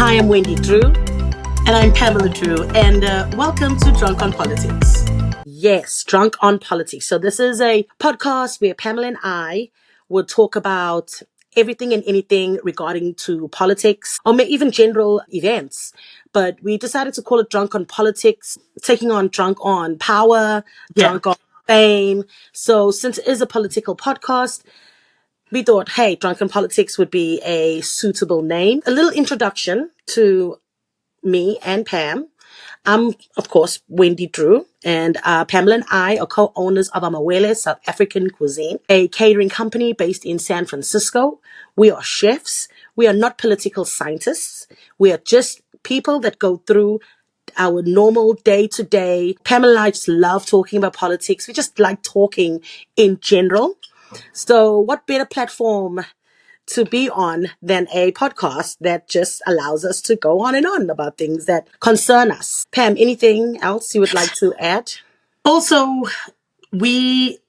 Hi, I'm Wendy Drew. And I'm Pamela Drew. And welcome to Drunk on Politics. Yes, Drunk on Politics. So this is a podcast where Pamela and I will talk about everything and anything regarding to politics or even general events. But we decided to call it Drunk on Politics, taking on drunk on power, drunk on fame. So since it is a political podcast, we thought, hey, Drunken Politics would be a suitable name. A little introduction to me and Pam. I'm, of course, Wendy Drew, and Pamela and I are co-owners of Amawele South African Cuisine, a catering company based in San Francisco. We are chefs. We are not political scientists. We are just people that go through our normal day-to-day. Pamela and I just love talking about politics. We just like talking in general. So what better platform to be on than a podcast that just allows us to go on and on about things that concern us. Pam, anything else you would like to add? Also, we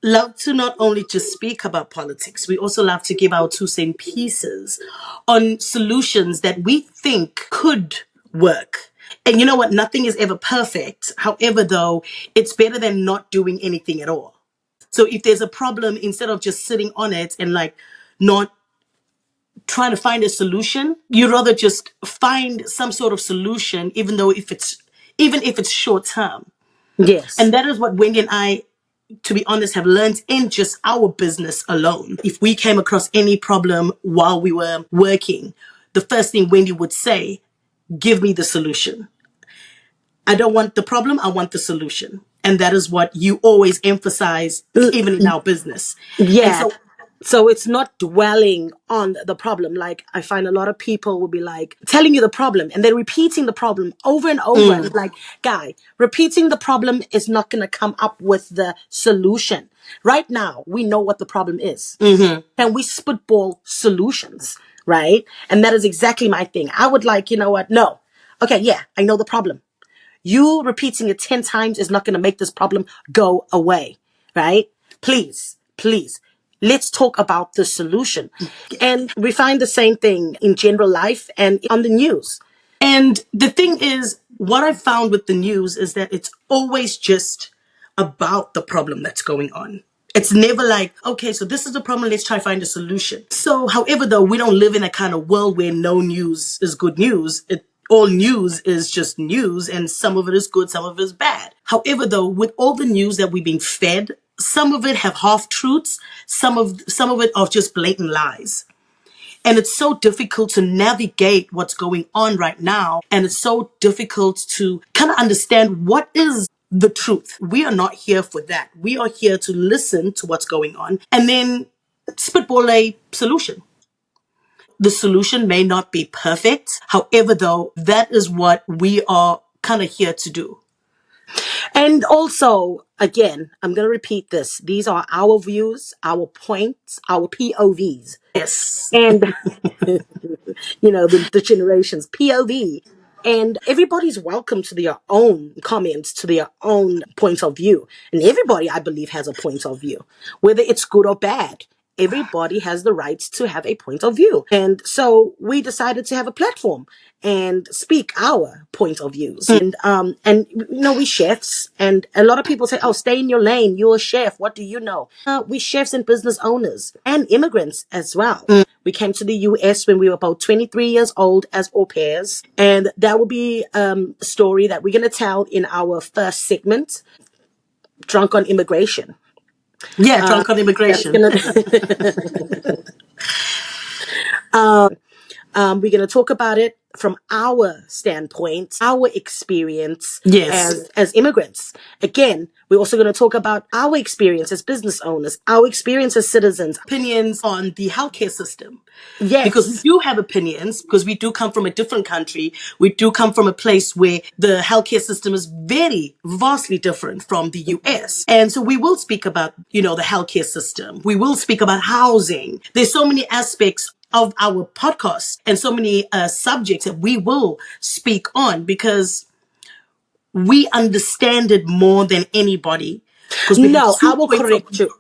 love to not only just speak about politics, we also love to give our 2 cent pieces on solutions that we think could work. And you know what? Nothing is ever perfect. However, though, it's better than not doing anything at all. So if there's a problem, instead of just sitting on it and not trying to find a solution, you'd rather just find some sort of solution, even if it's short term. Yes. And that is what Wendy and I, to be honest, have learned in just our business alone. If we came across any problem while we were working, the first thing Wendy would say, give me the solution. I don't want the problem, I want the solution. And that is what you always emphasize, even in our business. Yeah. And so it's not dwelling on the problem. Like, I find a lot of people will be like telling you the problem and then repeating the problem over and over. And like, guy, repeating the problem is not going to come up with the solution. Right now, we know what the problem is. And we spitball solutions, right? And that is exactly my thing. I would like, you know what? No. Okay, yeah, I know the problem. You repeating it 10 times is not going to make this problem go away, right? Please, let's talk about the solution. And we find the same thing in general life and on the news. And the thing is, what I've found with the news is that it's always just about the problem that's going on. It's never like, okay, so this is the problem, let's try to find a solution. So, however, though, we don't live in a kind of world where no news is good news. All news is just news, and some of it is good, some of it is bad. However, though, with all the news that we've been fed, some of it have half-truths, some of it are just blatant lies. And it's so difficult to navigate what's going on right now. And it's so difficult to kind of understand what is the truth. We are not here for that. We are here to listen to what's going on and then spitball a solution. The solution may not be perfect. However, though, that is what we are kind of here to do. And also, again, I'm going to repeat this. These are our views, our points, our POVs. Yes. And, the generations, POV. And everybody's welcome to their own comments, to their own points of view. And everybody, I believe, has a point of view, whether it's good or bad. Everybody has the right to have a point of view. And so we decided to have a platform and speak our point of views. And we chefs, and a lot of people say, oh, stay in your lane. You're a chef. What do you know? We chefs and business owners and immigrants as well. We came to the US when we were about 23 years old as au pairs. And that will be a story that we're going to tell in our first segment, Drunk on Immigration. Yeah, drunk on immigration. We're going to talk about it from our standpoint, our experience as immigrants. Again, we're also going to talk about our experience as business owners, our experience as citizens, opinions on the healthcare system. Yes. Because we do have opinions, because we do come from a different country. We do come from a place where the healthcare system is very vastly different from the US. And so we will speak about, the healthcare system. We will speak about housing. There's so many aspects of our podcast and so many subjects that we will speak on because we understand it more than anybody. No, I will correct you.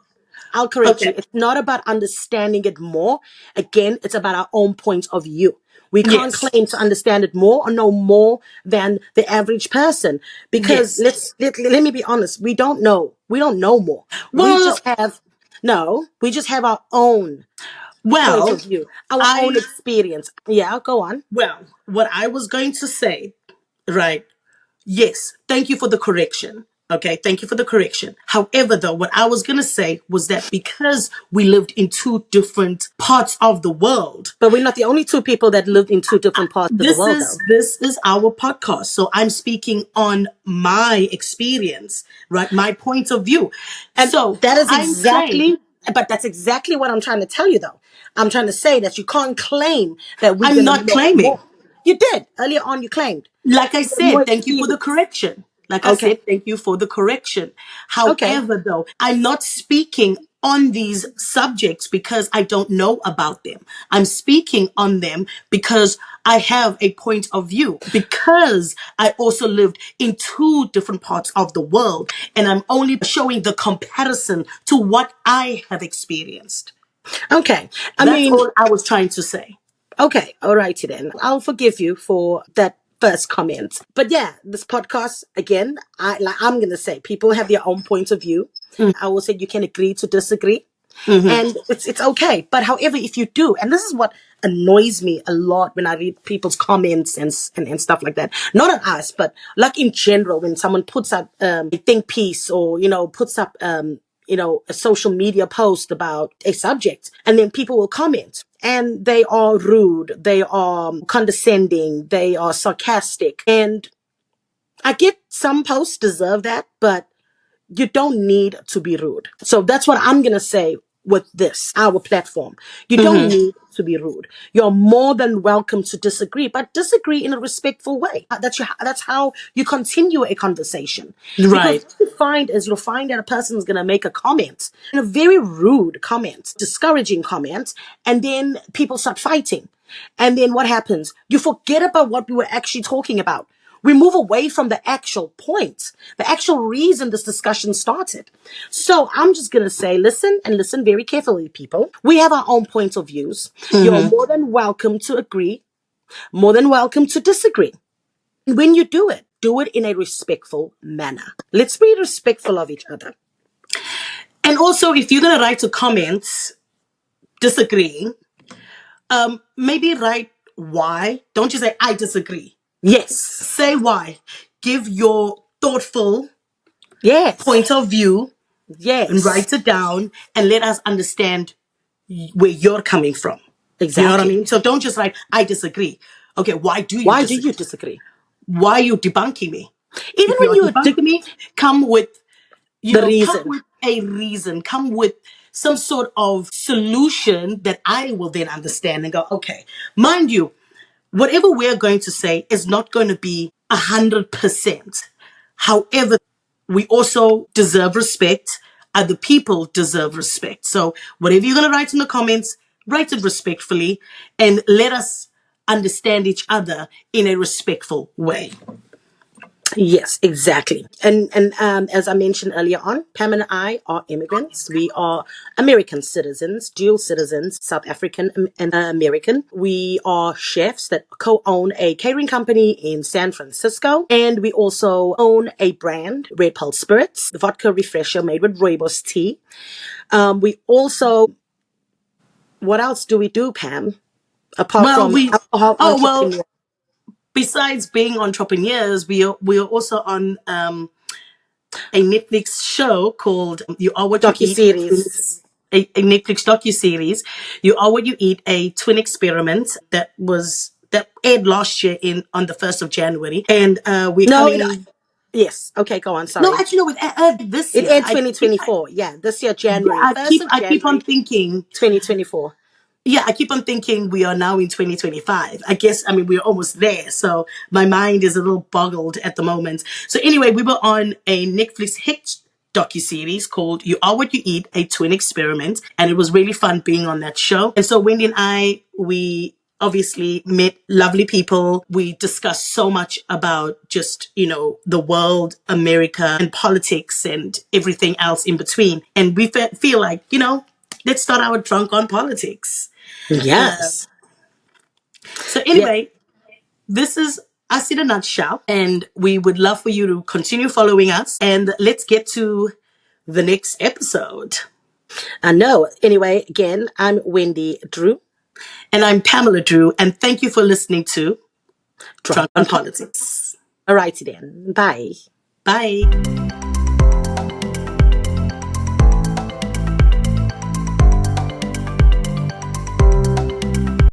I'll correct you. It's not about understanding it more. Again, it's about our own point of view. We can't Yes. claim to understand it more or know more than the average person, because Yes. let me be honest. We don't know. We don't know more. We Well, just have no. We just have our own point well, of view, our own I experience. Yeah, go on. well, what I was going to say, right? Yes, thank you for the correction. Okay, thank you for the correction. However, though, what I was going to say was that because we lived in two different parts of the world, But we're not the only two people that lived in two different parts of the this world, is though. this is our podcast. So I'm speaking on my experience, right? My point of view. And So that is I'm saying, exactly, but that's exactly what I'm trying to tell you, though. I'm trying to say that you can't claim that we're I'm going to not know claiming. more. You did earlier on. You claimed Like I you have more said, thank you for the experience. correction. Like I Okay. said, thank you for the correction. Okay. However, though, I'm not speaking on these subjects because I don't know about them. I'm speaking on them because I have a point of view, because I also lived in two different parts of the world, and I'm only showing the comparison to what I have experienced. Okay. I That's mean, all I was trying to say. okay. All righty then. I'll forgive you for that first comment. But yeah, this podcast again, I'm gonna say people have their own point of view. I will say you can agree to disagree. Mm-hmm. And it's okay. But however, if you do, and this is what annoys me a lot when I read people's comments and stuff like that. Not on us, but like in general, when someone puts up a think piece, or puts up a social media post about a subject, and then people will comment. And they are rude, they are condescending, they are sarcastic. And I get some posts deserve that, but you don't need to be rude. So that's what I'm going to say with this, our platform. You don't Mm-hmm. need to be rude. You're more than welcome to disagree, but disagree in a respectful way. That's how you continue a conversation. Because Right. what you find is, you'll find that a person is going to make a comment, and a very rude comment, discouraging comment, and then people start fighting. And then what happens? You forget about what we were actually talking about. We move away from the actual point, the actual reason this discussion started. So I'm just going to say, listen, and listen very carefully, people. We have our own points of views. You're Mm-hmm. more than welcome to agree, more than welcome to disagree. And when you do it in a respectful manner. Let's be respectful of each other. And also, if you're gonna write a comment disagreeing, maybe write why. Don't just say I disagree. Yes. Say why. Give your thoughtful Yes. point of view and Yes. write it down and let us understand where you're coming from. You know what I Exactly. mean? So don't just write I disagree. Okay, why do you Why do you disagree? disagree? Why are you debunking me? Even If when you're you debunking me, come with the come reason. with a reason, come with some sort of solution that I will then understand and go, okay. Mind you, whatever we're going to say is not going to be 100%. However, we also deserve respect. Other people deserve respect. So whatever you're going to write in the comments, write it respectfully and let us understand each other in a respectful way. Yes, exactly. And as I mentioned earlier on, Pam and I are immigrants. We are American citizens, dual citizens, South African and American. We are chefs that co-own a catering company in San Francisco, and we also own a brand, Red Pulse Spirits, the vodka refresher made with rooibos tea. We also, what else do we do, Pam? Apart Well, from alcohol oh, well, entrepreneur besides being entrepreneurs, we are also on a Netflix show called You Are What You Eat, docu-series. a Netflix docu-series. You Are What You Eat, a twin experiment that aired last year in on the 1st of January. And we're No, coming. yes. Okay, go on. No, Sorry. actually, no, it aired this It year. aired 2024. Yeah, this year, January. 1st of I keep on January, thinking. 2024. Yeah, I keep on thinking we are now in 2025. I guess, I mean, we're almost there. So my mind is a little boggled at the moment. So anyway, we were on a Netflix hit docuseries called You Are What You Eat, a twin experiment. And it was really fun being on that show. And so Wendy and I, we obviously met lovely people. We discussed so much about just, the world, America, and politics and everything else in between. And we feel like, let's start our drunk on politics. Yes. So Yeah. anyway, this is us in a nutshell, and we would love for you to continue following us. And let's get to the next episode. I know. Anyway, again, I'm Wendy Drew. And I'm Pamela Drew, and thank you for listening to Drunk Drunk on on Politics. Politics. All righty then. Bye. Bye.